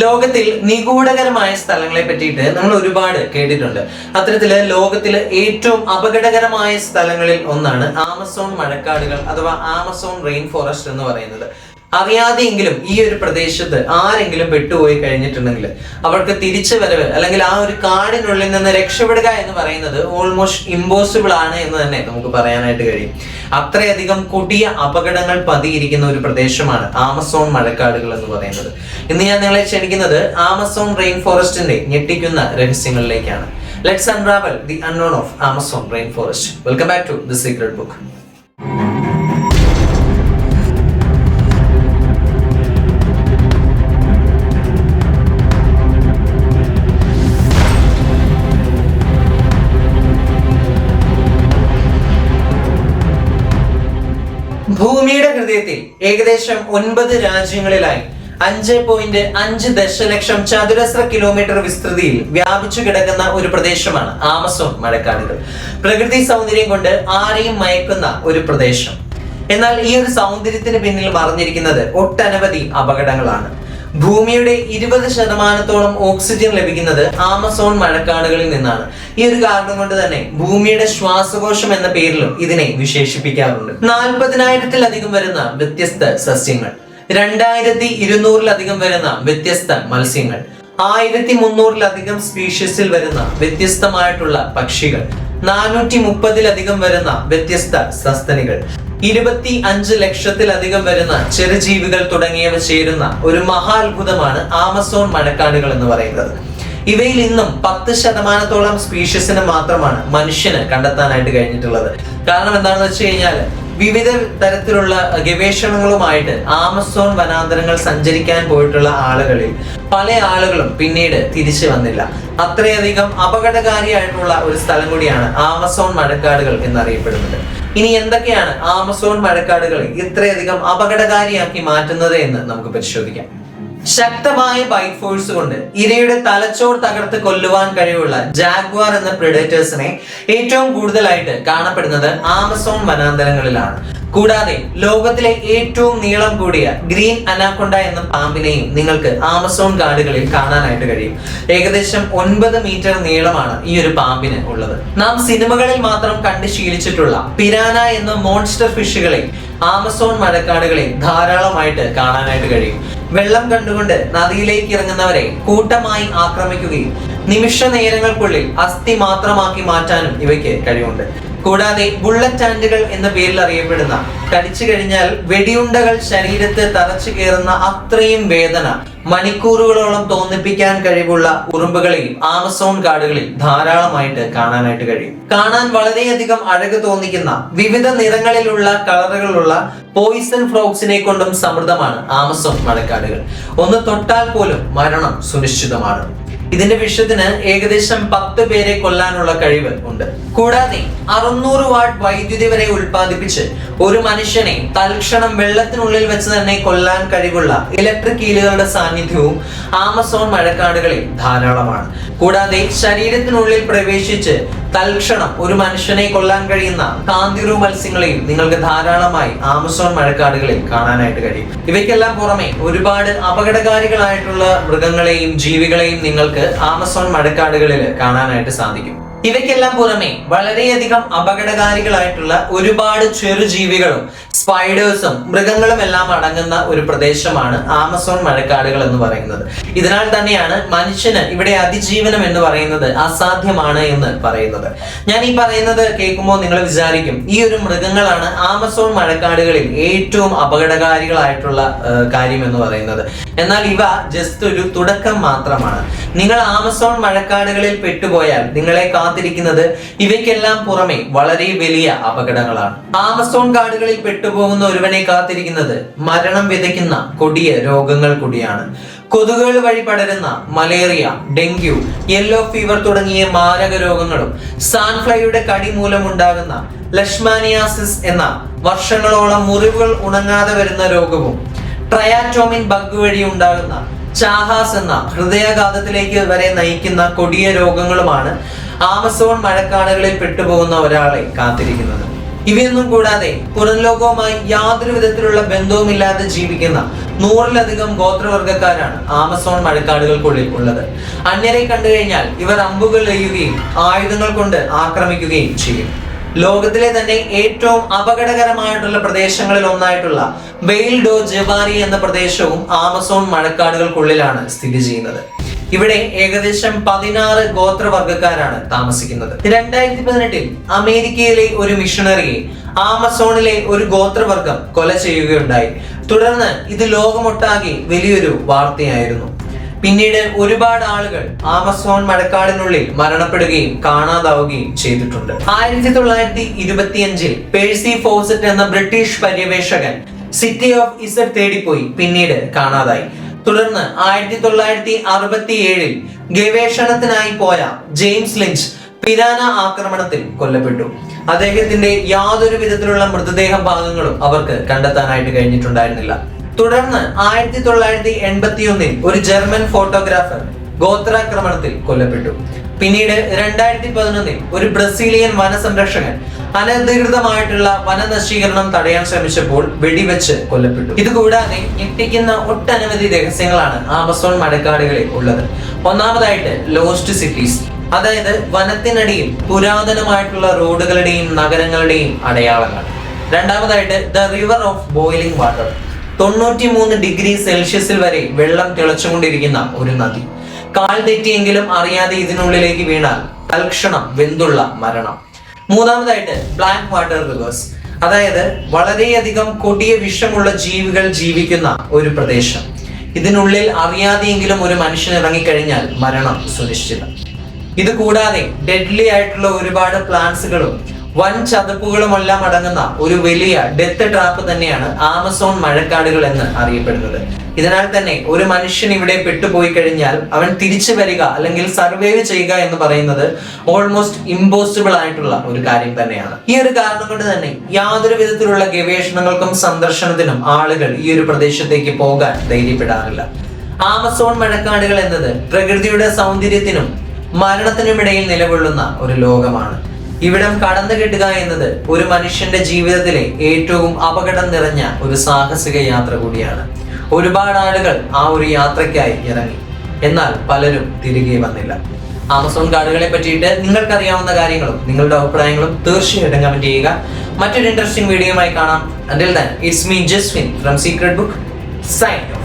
ലോകത്തിൽ നിഗൂഢകരമായ സ്ഥലങ്ങളെ പറ്റിയിട്ട് നമ്മൾ ഒരുപാട് കേട്ടിട്ടുണ്ട്. അത്തരത്തില് ലോകത്തിലെ ഏറ്റവും അപകടകരമായ സ്ഥലങ്ങളിൽ ഒന്നാണ് ആമസോൺ മഴക്കാടുകൾ അഥവാ ആമസോൺ റെയിൻ ഫോറസ്റ്റ് എന്ന് പറയുന്നത്. അറിയാതെയെങ്കിലും ഈ ഒരു പ്രദേശത്ത് ആരെങ്കിലും പെട്ടുപോയി കഴിഞ്ഞിട്ടുണ്ടെങ്കിൽ അവർക്ക് തിരിച്ചു വരവ് അല്ലെങ്കിൽ ആ ഒരു കാടിനുള്ളിൽ നിന്ന് രക്ഷപ്പെടുക എന്ന് പറയുന്നത് ഓൾമോസ്റ്റ് ഇമ്പോസിബിൾ ആണ് എന്ന് തന്നെ നമുക്ക് പറയാനായിട്ട് കഴിയും. അത്രയധികം കൊടിയ അപകടങ്ങൾ പതിയിരിക്കുന്ന ഒരു പ്രദേശമാണ് ആമസോൺ മഴക്കാടുകൾ എന്ന് പറയുന്നത്. ഇന്ന് ഞാൻ നിങ്ങളെ ക്ഷണിക്കുന്നത് ആമസോൺ റെയിൻ ഫോറസ്റ്റിന്റെ ഞെട്ടിക്കുന്ന രഹസ്യങ്ങളിലേക്കാണ്. Let's unravel the unknown of Amazon rainforest. Welcome back to the secret book. ഭൂമിയുടെ ഹൃദയത്തിൽ ഏകദേശം 9 രാജ്യങ്ങളിലായി 5.5 ദശലക്ഷം ചതുരശ്ര കിലോമീറ്റർ വിസ്തൃതിയിൽ വ്യാപിച്ചു കിടക്കുന്ന ഒരു പ്രദേശമാണ് ആമസോൺ മഴക്കാടുകൾ. പ്രകൃതി സൗന്ദര്യം കൊണ്ട് ആരെയും മയക്കുന്ന ഒരു പ്രദേശം. എന്നാൽ ഈ ഒരു സൗന്ദര്യത്തിന് പിന്നിൽ മറഞ്ഞിരിക്കുന്നത് ഒട്ടനവധി അപകടങ്ങളാണ്. ഭൂമിയുടെ 20% ഓക്സിജൻ ലഭിക്കുന്നത് ആമസോൺ മഴക്കാടുകളിൽ നിന്നാണ്. ഈ ഒരു കാരണം കൊണ്ട് തന്നെ ഭൂമിയുടെ ശ്വാസകോശം എന്ന പേരിലും ഇതിനെ വിശേഷിപ്പിക്കാറുണ്ട്. 40,000-ലധികം വരുന്ന വ്യത്യസ്ത സസ്യങ്ങൾ, 2,200-ലധികം വരുന്ന വ്യത്യസ്ത മത്സ്യങ്ങൾ, 1,300-ലധികം സ്പീഷീസിൽ വരുന്ന വ്യത്യസ്തമായിട്ടുള്ള പക്ഷികൾ, 430-ലധികം വരുന്ന വ്യത്യസ്ത സസ്തനികൾ, 25 ലക്ഷത്തിലധികം വരുന്ന ചെറുജീവികൾ തുടങ്ങിയവ ചേരുന്ന ഒരു മഹാത്ഭുതമാണ് ആമസോൺ മഴക്കാടുകൾ എന്ന് പറയുന്നത്. ഇവയിൽ ഇന്നും 10% സ്പീഷീസിന് മാത്രമാണ് മനുഷ്യന് കണ്ടെത്താനായിട്ട് കഴിഞ്ഞിട്ടുള്ളത്. കാരണം എന്താണെന്ന് വെച്ച് കഴിഞ്ഞാൽ വിവിധ തരത്തിലുള്ള ഗവേഷണങ്ങളുമായിട്ട് ആമസോൺ വനാന്തരങ്ങൾ സഞ്ചരിക്കാൻ പോയിട്ടുള്ള ആളുകളിൽ പല ആളുകളും പിന്നീട് തിരിച്ചു വന്നില്ല. അത്രയധികം അപകടകാരിയായിട്ടുള്ള ഒരു സ്ഥലം കൂടിയാണ് ആമസോൺ മഴക്കാടുകൾ എന്നറിയപ്പെടുന്നത്. ഇനി എന്തൊക്കെയാണ് ആമസോൺ മഴക്കാടുകളെ ഇത്രയധികം അപകടകാരിയാക്കി മാറ്റുന്നത് എന്ന് നമുക്ക് പരിശോധിക്കാം. ശക്തമായ ബൈറ്റ് ഫോഴ്സ് കൊണ്ട് ഇരയുടെ തലച്ചോർ തകർത്ത് കൊല്ലുവാൻ കഴിവുള്ള ജാഗ്വാർ എന്ന പ്രെഡേറ്റേഴ്സിനെ ഏറ്റവും കൂടുതലായിട്ട് കാണപ്പെടുന്നത് ആമസോൺ വനാന്തരങ്ങളിലാണ്. കൂടാതെ ലോകത്തിലെ ഏറ്റവും നീളം കൂടിയ ഗ്രീൻ അനാക്കൊണ്ട എന്ന പാമ്പിനെയും നിങ്ങൾക്ക് ആമസോൺ കാടുകളിൽ കാണാനായിട്ട് കഴിയും. ഏകദേശം 9 മീറ്റർ നീളമാണ് ഈ ഒരു പാമ്പിന് ഉള്ളത്. നാം സിനിമകളിൽ മാത്രം കണ്ട് ശീലിച്ചിട്ടുള്ള പിരാന എന്ന മോൺസ്റ്റർ ഫിഷുകളെ ആമസോൺ മഴക്കാടുകളിൽ ധാരാളമായിട്ട് കാണാനായിട്ട് കഴിയും. വെള്ളം കണ്ടുകൊണ്ട് നദിയിലേക്ക് ഇറങ്ങുന്നവരെ കൂട്ടമായി ആക്രമിക്കുകയും നിമിഷ നേരങ്ങൾക്കുള്ളിൽ അസ്ഥി മാത്രമാക്കി മാറ്റാനും ഇവയ്ക്ക് കഴിവുണ്ട്. കൂടാതെ ബുള്ളറ്റ് ആൻഡുകൾ എന്ന പേരിൽ അറിയപ്പെടുന്ന കടിച്ചു കഴിഞ്ഞാൽ വെടിയുണ്ടകൾ ശരീരത്ത് തറച്ചു കയറുന്ന അത്രയും വേദന മണിക്കൂറുകളോളം തോന്നിപ്പിക്കാൻ കഴിവുള്ള ഉറുമ്പുകളെയും ആമസോൺ കാടുകളിൽ ധാരാളമായിട്ട് കാണാനായിട്ട് കഴിയും. കാണാൻ വളരെയധികം അഴക് തോന്നിക്കുന്ന വിവിധ നിറങ്ങളിലുള്ള കളറുകളുള്ള പോയിസൺ ഫ്രോഗ്സിനെ കൊണ്ടും സമൃദ്ധമാണ് ആമസോൺ മഴക്കാടുകൾ. ഒന്ന് തൊട്ടാൽ പോലും മരണം സുനിശ്ചിതമാണ്. ഇതിന്റെ വിഷത്തിന് ഏകദേശം 10 പേരെ കൊല്ലാനുള്ള കഴിവ് ഉണ്ട്. കൂടാതെ 600 വാട്ട് വൈദ്യുതി വരെ ഉൽപ്പാദിപ്പിച്ച് ഒരു മനുഷ്യനെ തൽക്ഷണം വെള്ളത്തിനുള്ളിൽ വെച്ച് തന്നെ കൊല്ലാൻ കഴിവുള്ള ഇലക്ട്രിക് ഈലുകളുടെ സാന്നിധ്യവും ആമസോൺ മഴക്കാടുകളിൽ ധാരാളമാണ്. കൂടാതെ ശരീരത്തിനുള്ളിൽ പ്രവേശിച്ച് തൽക്ഷണം ഒരു മനുഷ്യനെ കൊല്ലാൻ കഴിയുന്ന കാന്തിരു മത്സ്യങ്ങളെയും നിങ്ങൾക്ക് ധാരാളമായി ആമസോൺ മഴക്കാടുകളിൽ കാണാനായിട്ട് കഴിയും. ഇവയ്ക്കെല്ലാം പുറമെ ഒരുപാട് അപകടകാരികളായിട്ടുള്ള മൃഗങ്ങളെയും ജീവികളെയും നിങ്ങൾക്ക് ആമസോൺ മഴക്കാടുകളിൽ കാണാനായിട്ട് സാധിക്കും. ഇവയ്ക്കെല്ലാം പുറമെ വളരെയധികം അപകടകാരികളായിട്ടുള്ള ഒരുപാട് ചെറുജീവികളും സ്പൈഡേഴ്സും മൃഗങ്ങളും എല്ലാം അടങ്ങുന്ന ഒരു പ്രദേശമാണ് ആമസോൺ മഴക്കാടുകൾ എന്ന് പറയുന്നത്. ഇതിനാൽ തന്നെയാണ് മനുഷ്യന് ഇവിടെ അതിജീവനം എന്ന് പറയുന്നത് അസാധ്യമാണ് എന്ന് പറയുന്നത്. ഞാൻ ഈ പറയുന്നത് കേൾക്കുമ്പോൾ നിങ്ങൾ വിചാരിക്കും ഈ ഒരു മൃഗങ്ങളാണ് ആമസോൺ മഴക്കാടുകളിൽ ഏറ്റവും അപകടകാരികളായിട്ടുള്ള കാര്യം എന്ന് പറയുന്നത്. എന്നാൽ ഇവ ജസ്റ്റ് ഒരു തുടക്കം മാത്രമാണ്. നിങ്ങൾ ആമസോൺ മഴക്കാടുകളിൽ പെട്ടുപോയാൽ നിങ്ങളെ കാത്തിരിക്കുന്നത് ഇവയ്ക്കെല്ലാം പുറമെ വളരെ വലിയ അപകടങ്ങളാണ്. ആമസോൺ കാടുകളിൽ പെട്ടുപോകുന്ന ഒരുവനെ കാത്തിരിക്കുന്നത് മരണം വിതയ്ക്കുന്ന കൊടിയ രോഗങ്ങൾ കൂടിയാണ്. കൊതുകുകൾ വഴി പടരുന്ന മലേറിയ, ഡെങ്കു, യെല്ലോ ഫീവർ തുടങ്ങിയ മാരക രോഗങ്ങളും സാൻഫ്ലൈയുടെ കടി മൂലമുണ്ടാകുന്ന ലഷ്മാനിയാസിസ് എന്ന വർഷങ്ങളോളം മുറിവുകൾ ഉണങ്ങാതെ വരുന്ന രോഗവും ട്രയാറ്റോമിൻ ബഗ് വഴി ഉണ്ടാകുന്ന ചാഹാസ് എന്ന ഹൃദയാഘാതത്തിലേക്ക് വരെ നയിക്കുന്ന കൊടിയ രോഗങ്ങളുമാണ് ആമസോൺ മഴക്കാടുകളിൽ പെട്ടുപോകുന്ന ഒരാളെ കാത്തിരിക്കുന്നത്. ഇവയൊന്നും കൂടാതെ പുറം ലോകവുമായി യാതൊരു വിധത്തിലുള്ള ബന്ധവുമില്ലാതെ ജീവിക്കുന്ന 100-ലധികം ഗോത്രവർഗക്കാരാണ് ആമസോൺ മഴക്കാടുകൾക്കുള്ളിൽ ഉള്ളത്. അന്യരെ കണ്ടു കഴിഞ്ഞാൽ ഇവർ അമ്പുകൾ എയ്യുകയും ആയുധങ്ങൾ കൊണ്ട് ആക്രമിക്കുകയും ചെയ്യും. ലോകത്തിലെ തന്നെ ഏറ്റവും അപകടകരമായിട്ടുള്ള പ്രദേശങ്ങളിൽ ഒന്നായിട്ടുള്ള വെയിൽ ഡോ ജവാരി എന്ന പ്രദേശവും ആമസോൺ മഴക്കാടുകൾക്കുള്ളിലാണ് സ്ഥിതി ചെയ്യുന്നത്. ഇവിടെ ഏകദേശം 16 ഗോത്രവർഗക്കാരാണ് താമസിക്കുന്നത്. 2018 അമേരിക്കയിലെ ഒരു മിഷണറിയെ ആമസോണിലെ ഒരു ഗോത്രവർഗം കൊല ചെയ്യുകയുണ്ടായി. തുടർന്ന് ഇത് ലോകമൊട്ടാകെ വലിയൊരു വാർത്തയായിരുന്നു. പിന്നീട് ഒരുപാട് ആളുകൾ ആമസോൺ മഴക്കാടിനുള്ളിൽ മരണപ്പെടുകയും കാണാതാവുകയും ചെയ്തിട്ടുണ്ട്. 1925 പേഴ്സി ഫോസറ്റ് എന്ന ബ്രിട്ടീഷ് പര്യവേഷകൻ സിറ്റി ഓഫ് ഇസഡ് തേടിപ്പോയി പിന്നീട് കാണാതായി. തുടർന്ന് 1967 ഗവേഷണത്തിനായി പോയ ജെയിംസ് ലിഞ്ച് പിരാന ആക്രമണത്തിൽ കൊല്ലപ്പെട്ടു. അദ്ദേഹത്തിന്റെ യാതൊരു വിധത്തിലുള്ള മൃതദേഹ ഭാഗങ്ങളും അവർക്ക് കണ്ടെത്താനായിട്ട് കഴിഞ്ഞിട്ടുണ്ടായിരുന്നില്ല. തുടർന്ന് 1981 ഒരു ജർമ്മൻ ഫോട്ടോഗ്രാഫർ ഗോത്രാക്രമണത്തിൽ കൊല്ലപ്പെട്ടു. പിന്നീട് 2011 ഒരു ബ്രസീലിയൻ വനസംരക്ഷകൻ അനധികൃതമായിട്ടുള്ള വനനശീകരണം തടയാൻ ശ്രമിച്ചപ്പോൾ വെടിവെച്ച് കൊല്ലപ്പെട്ടു. ഇതുകൂടാതെ ഞെട്ടിക്കുന്ന ഒട്ടനവധി രഹസ്യങ്ങളാണ് ആമസോൺ മഴക്കാടുകളിൽ ഉള്ളത്. ഒന്നാമതായിട്ട് ലോസ്റ്റ് സിറ്റീസ്, അതായത് വനത്തിനടിയിൽ പുരാതനമായിട്ടുള്ള റോഡുകളുടെയും നഗരങ്ങളുടെയും അടയാളങ്ങൾ. രണ്ടാമതായിട്ട് the river of boiling water, 93 degree സെൽഷ്യസിൽ വരെ വെള്ളം തിളച്ചുകൊണ്ടിരിക്കുന്ന ഒരു നദി. കാൽ തെറ്റിയെങ്കിലും അറിയാതെ ഇതിനുള്ളിലേക്ക് വീണാൽ തൽക്ഷണം വെന്തുള്ള മരണം. മൂന്നാമതായിട്ട് ബ്ലാക്ക് വാട്ടർ റിവേഴ്സ്, അതായത് വളരെയധികം കൊടിയ വിഷമുള്ള ജീവികൾ ജീവിക്കുന്ന ഒരു പ്രദേശം. ഇതിനുള്ളിൽ അറിയാതെയെങ്കിലും ഒരു മനുഷ്യൻ ഇറങ്ങിക്കഴിഞ്ഞാൽ മരണം സുനിശ്ചിതം. ഇത് കൂടാതെ ഡെഡ്ലി ആയിട്ടുള്ള ഒരുപാട് പ്ലാന്റ്സുകളും വൻ ചതുപ്പുകളുമെല്ലാം അടങ്ങുന്ന ഒരു വലിയ ഡെത്ത് ട്രാപ്പ് തന്നെയാണ് ആമസോൺ മഴക്കാടുകൾ എന്ന് അറിയപ്പെടുന്നത്. ഇതിനാൽ തന്നെ ഒരു മനുഷ്യൻ ഇവിടെ പെട്ടുപോയി കഴിഞ്ഞാൽ അവൻ തിരിച്ചു വരിക അല്ലെങ്കിൽ സർവൈവ് ചെയ്യുക എന്ന് പറയുന്നത് ഓൾമോസ്റ്റ് ഇമ്പോസിബിൾ ആയിട്ടുള്ള ഒരു കാര്യം തന്നെയാണ്. ഈ ഒരു കാരണം കൊണ്ട് തന്നെ യാതൊരു വിധത്തിലുള്ള ഗവേഷണങ്ങൾക്കും സന്ദർശനത്തിനും ആളുകൾ ഈ ഒരു പ്രദേശത്തേക്ക് പോകാൻ ധൈര്യപ്പെടാറില്ല. ആമസോൺ മഴക്കാടുകൾ എന്നത് പ്രകൃതിയുടെ സൗന്ദര്യത്തിനും മരണത്തിനുമിടയിൽ നിലകൊള്ളുന്ന ഒരു ലോകമാണ്. ഇവിടം കടന്നു കെട്ടുക എന്നത് ഒരു മനുഷ്യന്റെ ജീവിതത്തിലെ ഏറ്റവും അപകടം നിറഞ്ഞ ഒരു സാഹസിക യാത്ര കൂടിയാണ്. ഒരുപാട് ആളുകൾ ആ ഒരു യാത്രയ്ക്കായി ഇറങ്ങി, എന്നാൽ പലരും തിരികെ വന്നില്ല. ആമസോൺ കാടുകളെ പറ്റിയിട്ട് നിങ്ങൾക്കറിയാവുന്ന കാര്യങ്ങളും നിങ്ങളുടെ അഭിപ്രായങ്ങളും തീർച്ചയായിട്ടും കമന്റ് ചെയ്യുക. മറ്റൊരു ഇൻട്രസ്റ്റിംഗ് വീഡിയോയുമായി കാണാം. Until then, it's me Jaswin from Secret Book. Sign off.